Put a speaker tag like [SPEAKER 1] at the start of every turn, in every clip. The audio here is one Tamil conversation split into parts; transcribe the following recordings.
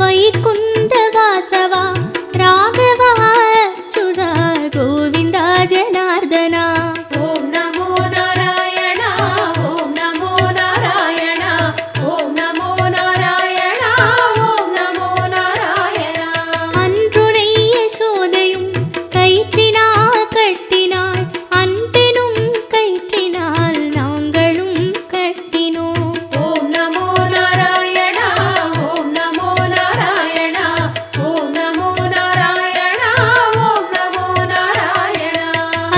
[SPEAKER 1] வைகுந்த வாசவா ராகவா அச்சுதா கோவிந்தா ஜனார்தனா.
[SPEAKER 2] ஓம் நமோ நாராயணா ஓம் நமோ நாராயணா ஓம் நமோ நாராயணா ஓம் நமோ நாராயணா.
[SPEAKER 1] அன்றுனை யசோதையும் கயிற்றினால் கட்டினாள், அன்பெனும் கயிற்றினால் நாங்களும் கட்டினோம்.
[SPEAKER 2] ஓம் நமோ நாராயணா ஓம் நமோ நாராயணா ஓம் நமோ நாராயணா ஓம் நமோ நாராயணா.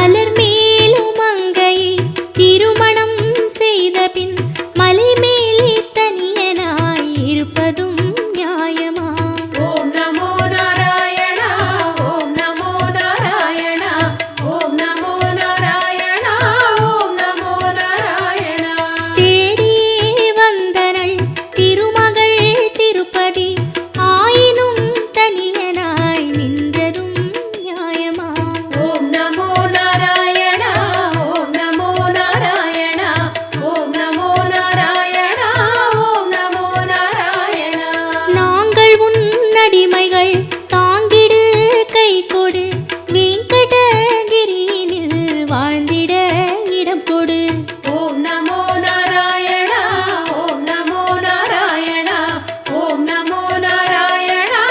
[SPEAKER 1] அலர்மேலும் மங்கையை திருமணம் செய்த பின் மலை மேலே தனியனாய் இருப்பதும் நியாயமா?
[SPEAKER 2] ஓம் நமோ நாராயணா ஓம் நமோ நாராயணா ஓம் நமோ நாராயணா ஓம் நமோ நாராயணா.
[SPEAKER 1] தேடியே வந்தனள் திருமகள் திருப்பதி, ஆயினும் தனியனாய் நின்றதும் நியாயமா?
[SPEAKER 2] ஓம் நமோ நாராயணா ஓம் நமோ நாராயணா ஓம் நமோ நாராயணா ஓம் நமோ நாராயணா.
[SPEAKER 1] நாங்கள் உன் அடிமைகள், தாங்கிடு கை கொடு, வெங்கடகிரியினில் வாழ்ந்திட இடம் கொடு.
[SPEAKER 2] ஓம் நமோ நாராயணா ஓம் நமோ நாராயணா ஓம் நமோ நாராயணா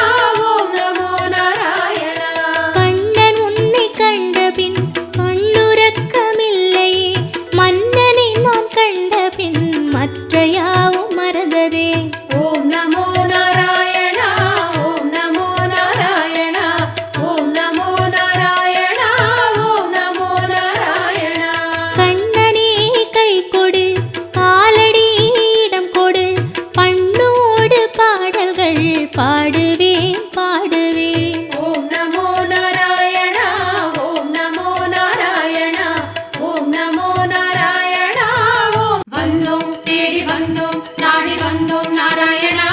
[SPEAKER 2] ஓம் நமோ நாராயணா.
[SPEAKER 1] கண்ணன் உன்னை கண்டபின் கண்ணுறக்கமில்லையே, மன்னனை நான் கண்டபின் மற்ற யாவும் மறந்ததே.
[SPEAKER 2] ஓம் நமோ நாராயணா ஓம் நமோ நாராயணா ஓம் நமோ நாராயணா ஓம் நமோ நாராயணா.
[SPEAKER 1] கண்ணனே கை கொடு, காலடி இடம் கொடு, பண்ணோடு பாடல்கள் பாடுவேன் பாடுவேன்.
[SPEAKER 2] ஓம் நமோ நாராயணா ஓம் நமோ நாராயணா ஓம் நமோ நாராயணா ஓம். வந்தோம் தேடி வந்தோம் நாடி வந்தோம் நாராயணா,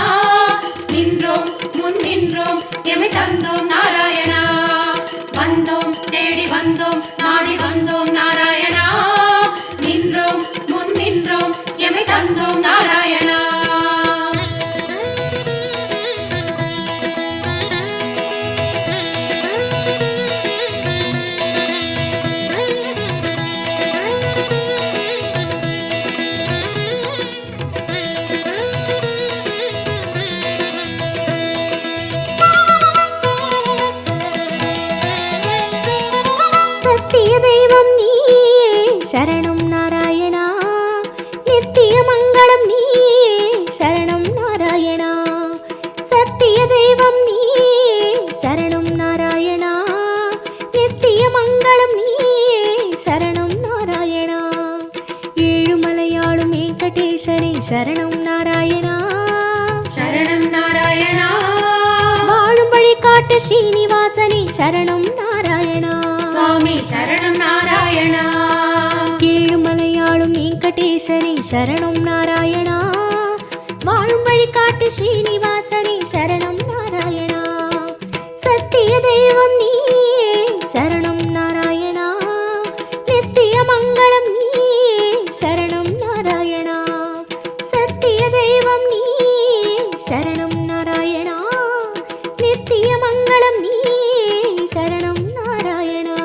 [SPEAKER 2] நின்றோம் முன் நின்றோம் எமை தந்தோம் நாராயணா. வந்தோம் தேடி வந்தோம் நாடி வந்தோம் நாராயணா, நின்றோம் முன் நின்றோம் எமை தந்தோம் நாராயணா.
[SPEAKER 1] சத்திய தெய்வம் நீயே சரணம் நாராயணா, நித்திய மங்களம் நீயே சரணம் நாராயணா. சத்திய தெய்வம் நீயே சரணம் நாராயணா, நித்திய மங்களம் நீயே சரணம் நாராயணா. ஏழுமலையாளும் வெங்கடேசனே சரணம் நாராயணா,
[SPEAKER 2] சரணம் நாராயணா
[SPEAKER 1] வாழும் வழி காட்டு ஸ்ரீனிவாசனே சரணம் நாராயணா.
[SPEAKER 2] சுவாமி சரணம் நாராயணா.
[SPEAKER 1] ஏழுமலையாளும் வெங்கடேசனே சரணம் நாராயணா, வாழும் வழி காட்டு ஸ்ரீனிவாசனே சரணம் நாராயணா. சத்திய தெய்வம் நீயே சரணம் நாராயணா, நித்திய மங்களம் நீயே சரணம் நாராயணா. சத்திய தெய்வம் நீயே சரணம் நாராயணா, நித்திய மங்களம் நீயே சரணம் நாராயணா.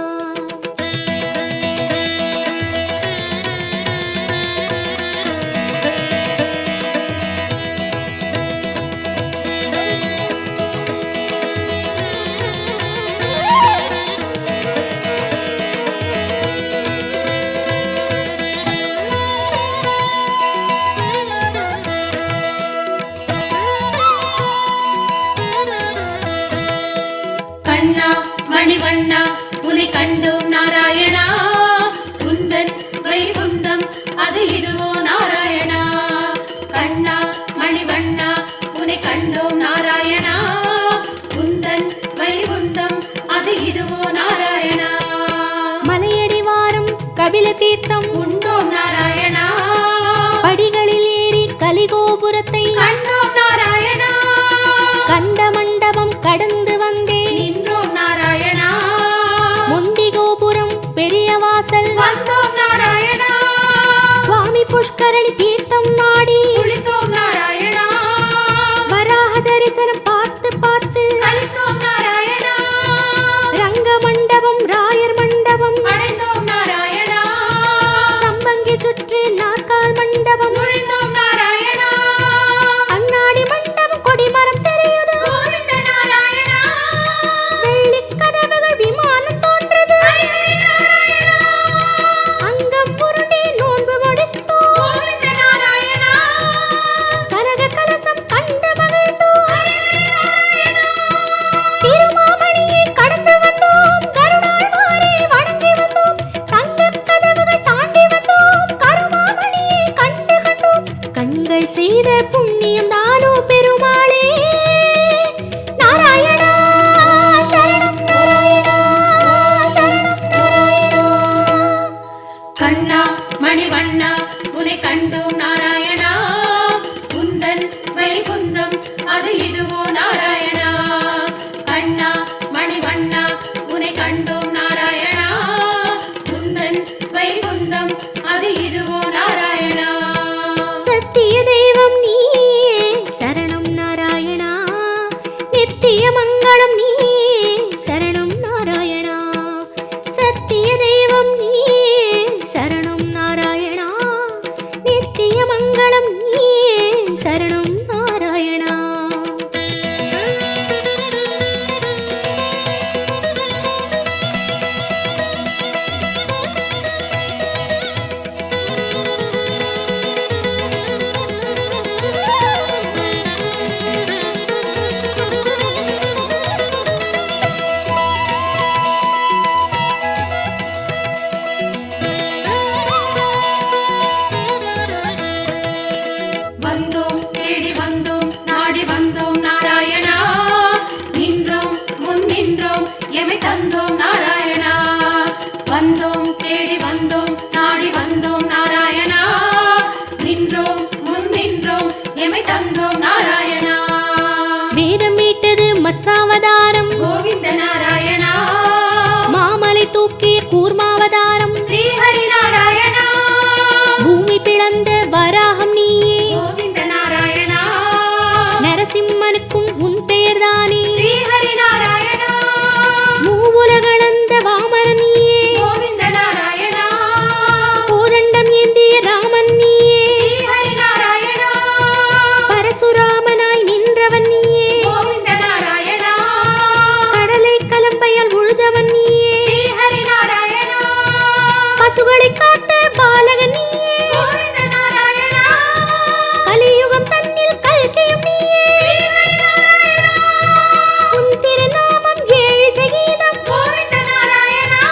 [SPEAKER 2] கண்ணா மணிவண்ணா உன்னை கண்டோம் நாராயணா, குந்தன் வைகுந்தம் அது இதுவோ நாராயணா. கண்ணா மணிவண்ணா உன்னை கண்டோம் நாராயணா, குந்தன் வைகுந்தம் அது இதுவோ நாராயணா.
[SPEAKER 1] மலையடிவாரம் கபில தீர்த்தம்
[SPEAKER 2] உண்டோம் நாராயணா,
[SPEAKER 1] படிகளில் ஏறி கலிகோபுரத்தை
[SPEAKER 2] கண்டோம் நாராயணா.
[SPEAKER 1] கண்ட மண்டபம் கடந்து வந்தேன்,
[SPEAKER 2] நின்றோம் நாராயணா.
[SPEAKER 1] முண்டி கோபுரம் பெரிய வாசல்
[SPEAKER 2] வந்தோம் நாராயணா.
[SPEAKER 1] சுவாமி புஷ்கரணி தீர்த்தம் நாடி
[SPEAKER 2] குளித்தோம் நாராயணா.
[SPEAKER 1] வராக தரிசனம் பார்த்து நித்திய மங்களம் நீ சரணம் நாராயணா. சத்திய தெய்வம் நீ சரணம் நாராயணா. நித்திய மங்களம் நீ சரணம் நாராயணா.
[SPEAKER 2] வந்தோம் தேடி வந்தோம் நாடி வந்தோம் நாராயணா. நின்றோம் முன் நின்றோம் எமை தந்தோம் நாராயணா. வந்தோம் தேடி வந்தோம் நாடி வந்தோம் நாராயணா. நின்றோம் முன் நின்றோம் எமை தந்தோம் நாராயணா.
[SPEAKER 1] வேதம் மீட்டது மத்சாவதாரம்,
[SPEAKER 2] கோவிந்த நாராயணா.
[SPEAKER 1] மாமலை தூக்கிய கூர்மாவதாரம்,
[SPEAKER 2] ஸ்ரீஹரி நாராயணா.
[SPEAKER 1] பூமி பிளந்த வராகம் நீயே.
[SPEAKER 2] கோவிந்த நாராயணா.
[SPEAKER 1] நரசிம்மனுக்கும் உன் பெயர்தானே.
[SPEAKER 2] ஸ்ரீஹரி நாராயணா.
[SPEAKER 1] மூவுலகளந்த வாமன நீயே.
[SPEAKER 2] கோவிந்த நாராயணா.
[SPEAKER 1] கோதண்டம் ஏந்திய ராமன் நீயே.
[SPEAKER 2] ஸ்ரீஹரி நாராயணா.
[SPEAKER 1] பரசுராமனாய் நின்றவன் நீயே.
[SPEAKER 2] கோவிந்த நாராயணா.
[SPEAKER 1] கடலை கலம்பையால் உழுதவன் நீயே.
[SPEAKER 2] ஸ்ரீஹரி நாராயணா.
[SPEAKER 1] பசுகளை காத்த பாலகன் நீயே.
[SPEAKER 2] கோவிந்த நாராயணா.
[SPEAKER 1] கலியுகம் தன்னில் கல்கியும் நீயே.
[SPEAKER 2] ஸ்ரீஹரி நாராயணா.
[SPEAKER 1] உன் திருநாமம் ஏழிசை கீதம்.
[SPEAKER 2] கோவிந்த நாராயணா.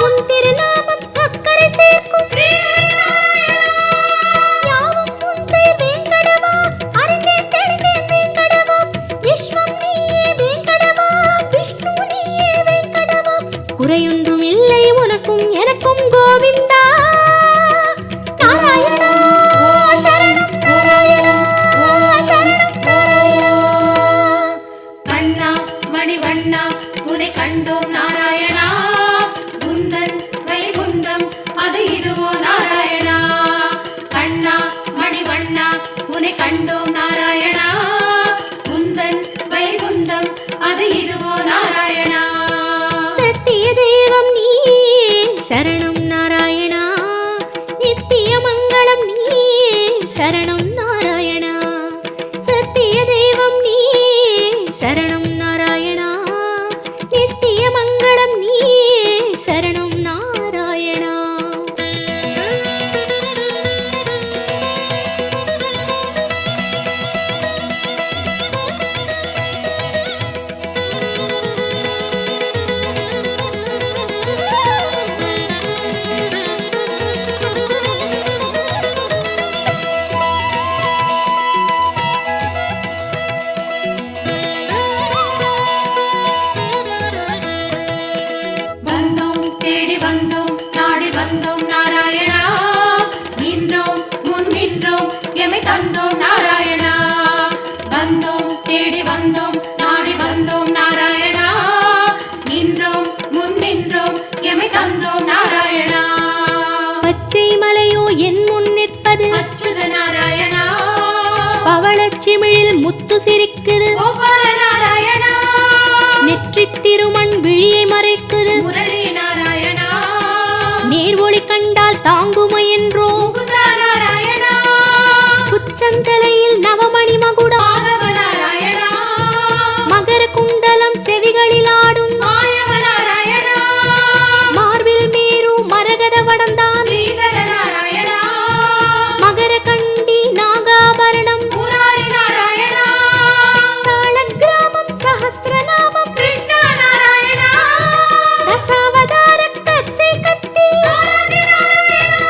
[SPEAKER 1] உன் திருநாமம் அக்கறை சேர்க்கும்.
[SPEAKER 2] ஸ்ரீஹரி நாராயணா.
[SPEAKER 1] யாவும் உன் செயல் வேங்கடவா. அறிந்தேன் தெளிந்தேன் வேங்கடவா. விஸ்வம் நீயே வேங்கடவா. விஷ்ணு நீயே வேங்கடவா. குறையொன்றும் இல்லை உனக்கும் எனக்கும் கோவிந்தா. நாராயணா சரணம் நாராயணா சரணம் நாராயணா.
[SPEAKER 2] கண்ணா மணிவண்ணா உனை கண்டோம் நாராயணா. குந்தன் வைகுந்தம் அது இதுவோ நாராயணா. கண்ணா மணிவண்ணா உனை கண்டோம் நாராயணா. குந்தன் வைகுந்தம் அது இதுவோ நாராயணா.
[SPEAKER 1] சத்திய தெய்வம் நீ சரணம் நாராயணா. நித்திய மங்களம் நீ சரணம் நாராயணா. சத்திய தெய்வம் நீ சரணம் நாராயணா. நித்திய மங்களம் நீ சரணம் நாராயணா.
[SPEAKER 2] வந்தோம் தேடி வந்தோம் நாடி வந்தோம் நாராயணா. நின்றோம் முன் நின்றோம் எமை தந்தோம் நாராயணா. வந்தோம் தேடி வந்தோம் நாடி வந்தோம் நாராயணா. நின்றோம் முன் நின்றோம் எமை தந்தோம் நாராயணா.
[SPEAKER 1] பச்சை மலையோ என் முன் நிற்பது.
[SPEAKER 2] அச்சுத நாராயணா.
[SPEAKER 1] பவளச்சிமிழில் முத்து சிரிக்குது.
[SPEAKER 2] கோபால நாராயணா.
[SPEAKER 1] நெற்றித் திருமண் விழியை மறைக்குது.
[SPEAKER 2] முரளி நாராயணா.
[SPEAKER 1] நேர்வொளி கண்டால் தாங்குமா என்றோ.
[SPEAKER 2] முகுந்தா நாராயணா.
[SPEAKER 1] உச்சந்தலையில் நவமணி மகுடம்.
[SPEAKER 2] மாதவ நாராயணா.
[SPEAKER 1] மகர குண்டலம் செவிகளில் ஆடும்.
[SPEAKER 2] மாயவ நாராயணா.
[SPEAKER 1] மார்பில் மேரு மரகத வடந்தான்.
[SPEAKER 2] ஸ்ரீதர நாராயணா.
[SPEAKER 1] மகர கண்டி நாகாபரணம்.
[SPEAKER 2] முராரி நாராயணா.
[SPEAKER 1] சாளக்கிராமம் சஹஸ்ரநாமம்.
[SPEAKER 2] கிருஷ்ணா நாராயணா.
[SPEAKER 1] தசாவதார கச்சை கத்தி.
[SPEAKER 2] நாராதி நாராயணா.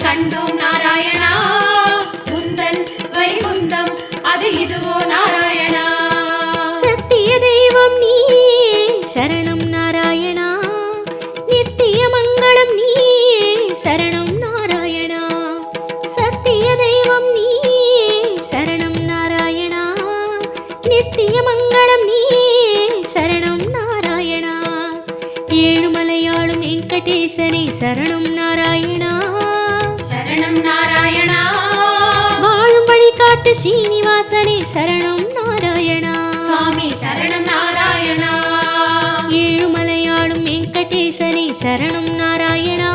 [SPEAKER 2] கண்டோம் நாராயணா உந்தன் வைகுந்தம் அது இதுவோ நாராயணா
[SPEAKER 1] சத்திய தெய்வம் நீயே சரணம் நாராயணா நித்திய மங்களம் நீயே சரணம் நாராயணா சத்திய தெய்வம் நீயே சரணம் நாராயணா நித்திய மங்களம் நீயே சரணம் நாராயணா ஏழுமலையாளும் வெங்கடேசனே சரணம் நாராயணா
[SPEAKER 2] சரணம் நாராயணா
[SPEAKER 1] வாழும் வழிகாட்டு ஸ்ரீனிவாசனே சரணம் நாராயணா
[SPEAKER 2] சுவாமி சரணம் நாராயணா
[SPEAKER 1] ஏழுமலையாளும் வெங்கடேசனே சரணம் நாராயணா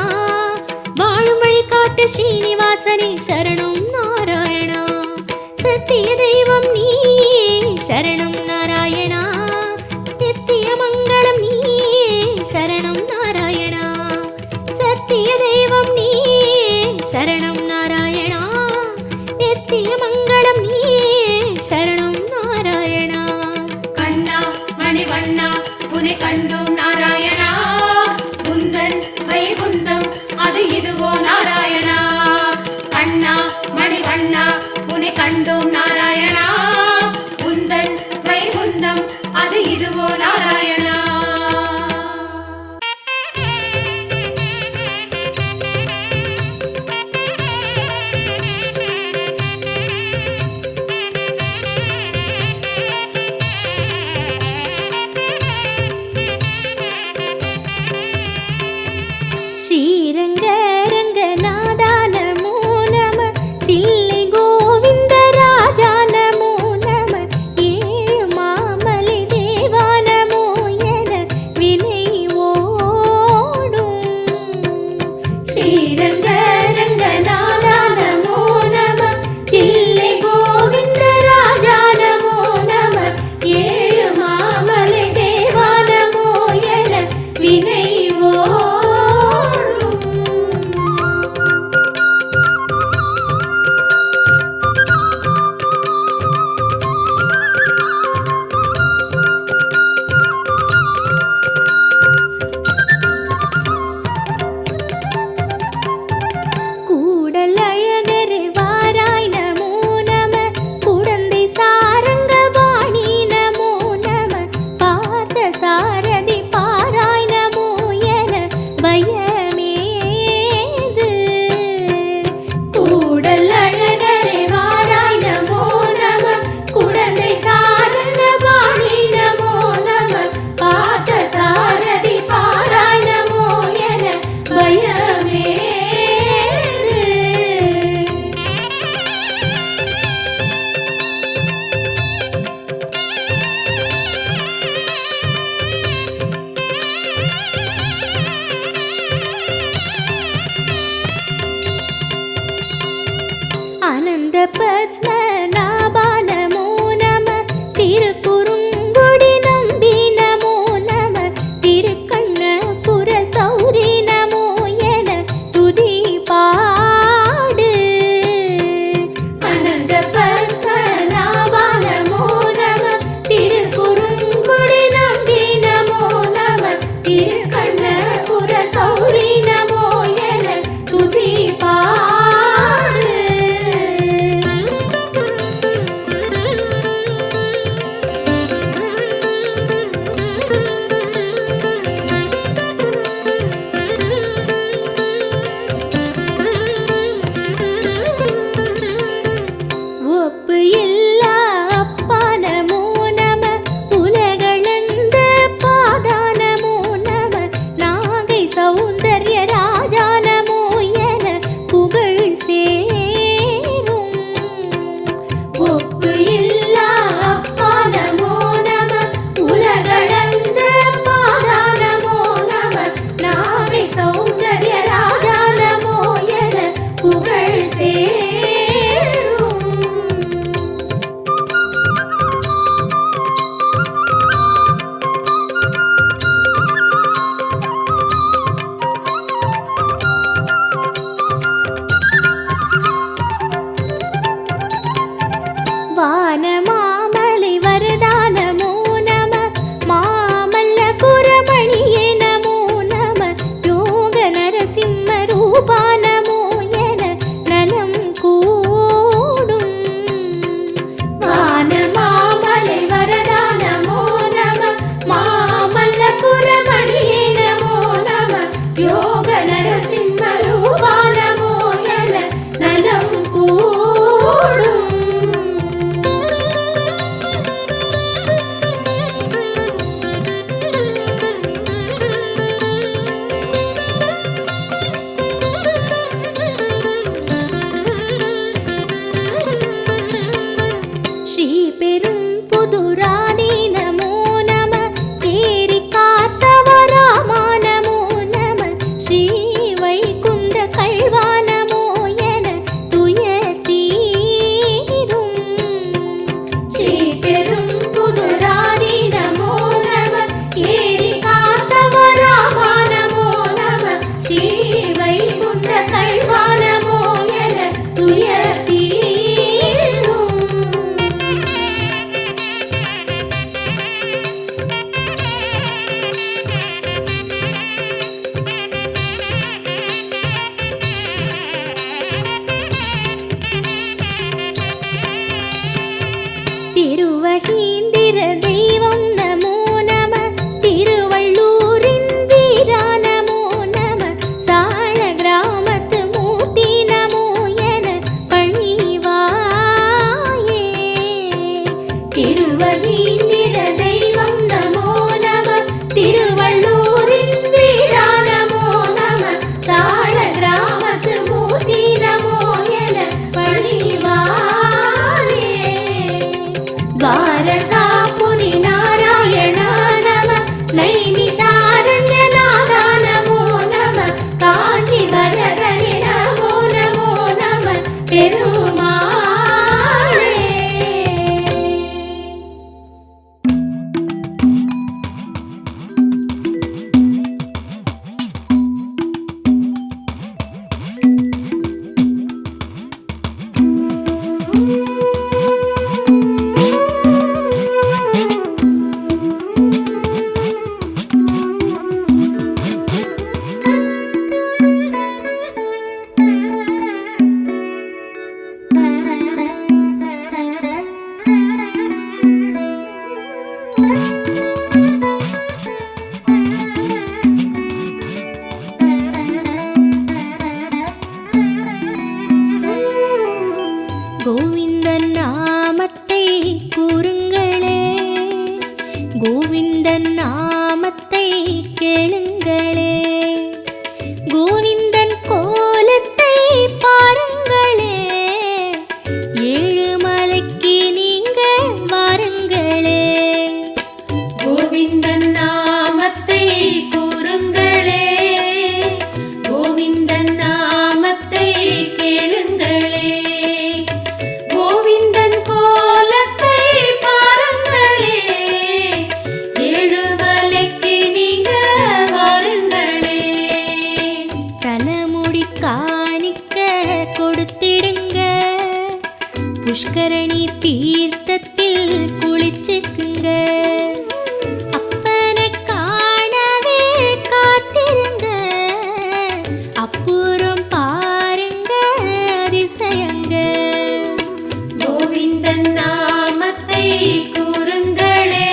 [SPEAKER 1] வாழும் வழிகாட்டு ஸ்ரீனிவாசனே சரணம் நாராயணா சத்திய தெய்வம் நீயே சரணம் நாராயணா நித்திய மங்களம் நீயே சரணம் நாராயணா சத்திய தெய்வம் நீயே சரணம் நாராயணா நித்திய மங்களம் நீயே சரணம் நாராயணா
[SPEAKER 2] கண்ணா மணிவண்ணா உன்னை கண்டோம் நாராயணா உந்தன் வைகுந்தம் அது இதுவோ நாராயணா கண்ணா மணிவண்ணா உன்னை கண்டோம் நாராயணா உந்தன் வைகுந்தம் அது இதுவோ நாராயணா
[SPEAKER 1] ஸ்ரீரங்க ரங்கநாதா நமோ நம தில்லை கோவிந்த ராஜா நமோ நம ஏழு மாமலை தேவா நமோ என வினை ஓடும் ஸ்ரீரங்க ரங்கநாதா நமோ நம தில்லை கோவிந்த ராஜா நமோ நம ஏழு மாமலை தேவா நமோ என வினை ஓடும்
[SPEAKER 2] காஞ்சாரண்யநாதா நமோ நம காஞ்சி வரதனே நமோ நமோ நம பெருமாளே.
[SPEAKER 1] கோவிந்தன் நாமத்தை கூறுங்களே, கோவிந்தன் நாமத்தை கேளுங்களே, கோவிந்தன் கோலத்தை பாருங்களே, ஏழுமலைக்கு நீங்க வாருங்களே.
[SPEAKER 2] கோவிந்தன் நாமத்தை கூறுங்களே, கோவிந்தன் நாமத்தை கேளுங்களே, கோவிந்தன் கோலத்தை பாருங்களே, ஏழுமலைக்கு நீங்க வாருங்களே.
[SPEAKER 1] தலைமுடி காணிக்க கொடுத்திடுங்க, புஷ்கரணி தீர்த்தத்தில் குளிச்சுக்குங்க, அப்பனை காணவே காத்திருங்க, அப்புறம் பாருங்க அதிசயங்க.
[SPEAKER 2] கோவிந்தன் நாமத்தை கூறுங்களே,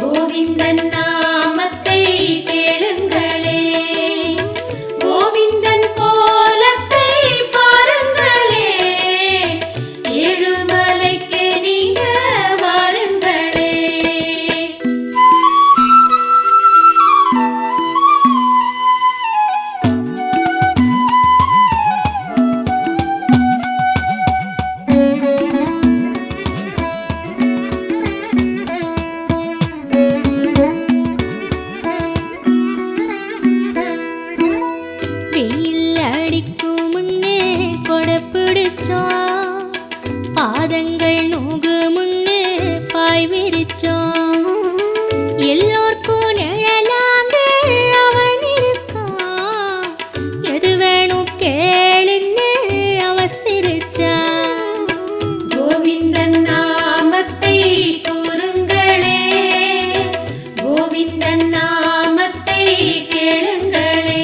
[SPEAKER 2] கோவிந்தன் நாமத்தை கேளுங்களே, கோவிந்தன் கோலத்தை பாருங்களே, ஏழுமலைக்கு நீங்க வாருங்களே.
[SPEAKER 1] வெயில் அடிக்கும் முன்னே கொடை பிடிச்சோம், பாதங்கள் நோகு முன்னே பாய் விரிச்சோம், எல்லோர்க்கும் நிழலாக அவன் இருக்கான், எது வேணும் கேளுன்னு அவன் சிரிச்சான்.
[SPEAKER 2] கோவிந்தன் நாமத்தை கூறுங்களே, கோவிந்தன் நாமத்தை கேளுங்களே,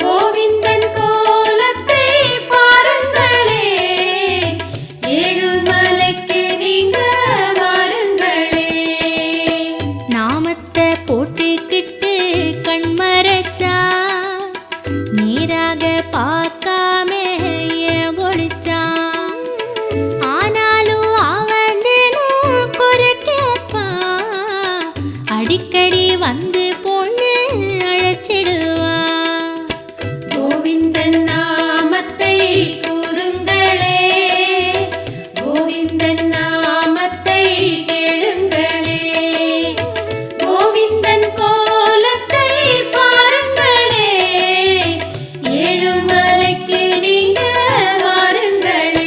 [SPEAKER 2] கோவிந்தன் கோலத்தை பாருங்களே, ஏழுமலைக்கு நீங்க வாருங்களே.
[SPEAKER 1] நாமத்தை போட்டுக்கிட்டு கண்மறைச்சா, நேராக பார்க்காம ஏன் ஒளிச்சான், ஆனாலும் அவன் தினம் குறை கேட்பான், அடிக்கடி வந்து பொண்ணு அழைச்சிடுவான்.
[SPEAKER 2] கோவிந்தன் நாமத்தை கூறுங்களே, கோவிந்தன் நாமத்தை கேளுங்களே, கோவிந்தன் கோலத்தை பாருங்களே, ஏழுமலைக்கு நீங்க வாருங்களே.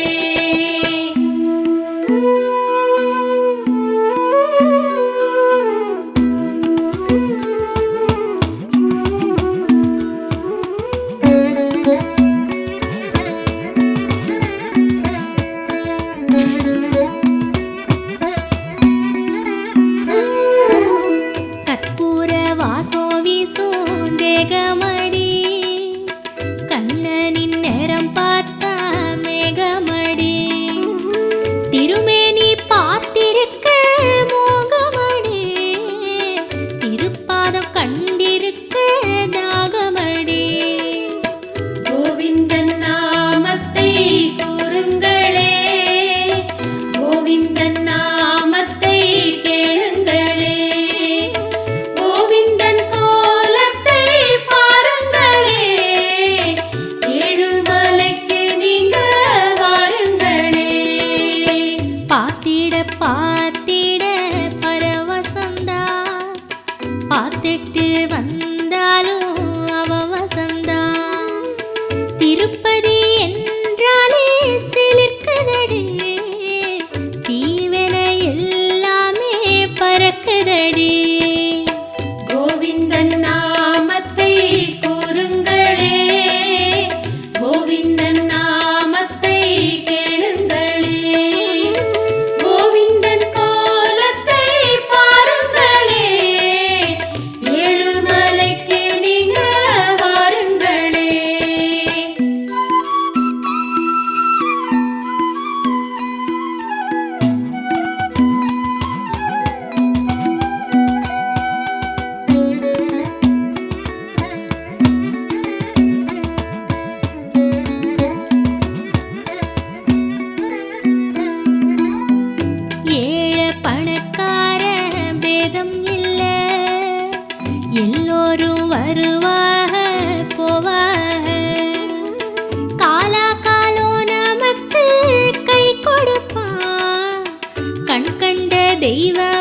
[SPEAKER 1] கற்பூர வாசம் வீசும் தேகமடி, கண்ணனின் நேரம் பார்த்தா மேகமடி, திருமேனி பார்த்திருக்க மோகமடி, திருப்பாதம் கண்டிருக்க தாகமடி.
[SPEAKER 2] கோவிந்தன் நாமத்தை கூறுங்களே, கோவிந்தன் நாமத்தை கேளுங்களே, கோவிந்தன் கோலத்தை பாருங்களே, ஏழுமலைக்கு நீங்க வாருங்களே.
[SPEAKER 1] பார்த்திட பார்த்திட பரவசந்தா, காத்துட்டு வந்தாலும் அவ வசந்தான். திருப்பதி என்றாலே சிலிர்க்குதடி, தீவன எல்லாமே பறக்குதடி.
[SPEAKER 2] கோவிந்தன் நாமத்தை கூறுங்களே, கோவிந்தன் நாமத்தை கேளுங்களே, கோவிந்தன் கோலத்தை பாருங்களே, ஏழுமலைக்கு நீங்க வாருங்களே.
[SPEAKER 1] ஏழை பணக்கார பேதம் இல்ல, எல்லோரும் வருவாக போவாக. காலா காலோ நமக்கு கை கொடுப்பான், கண் கண்ட தெய்வம்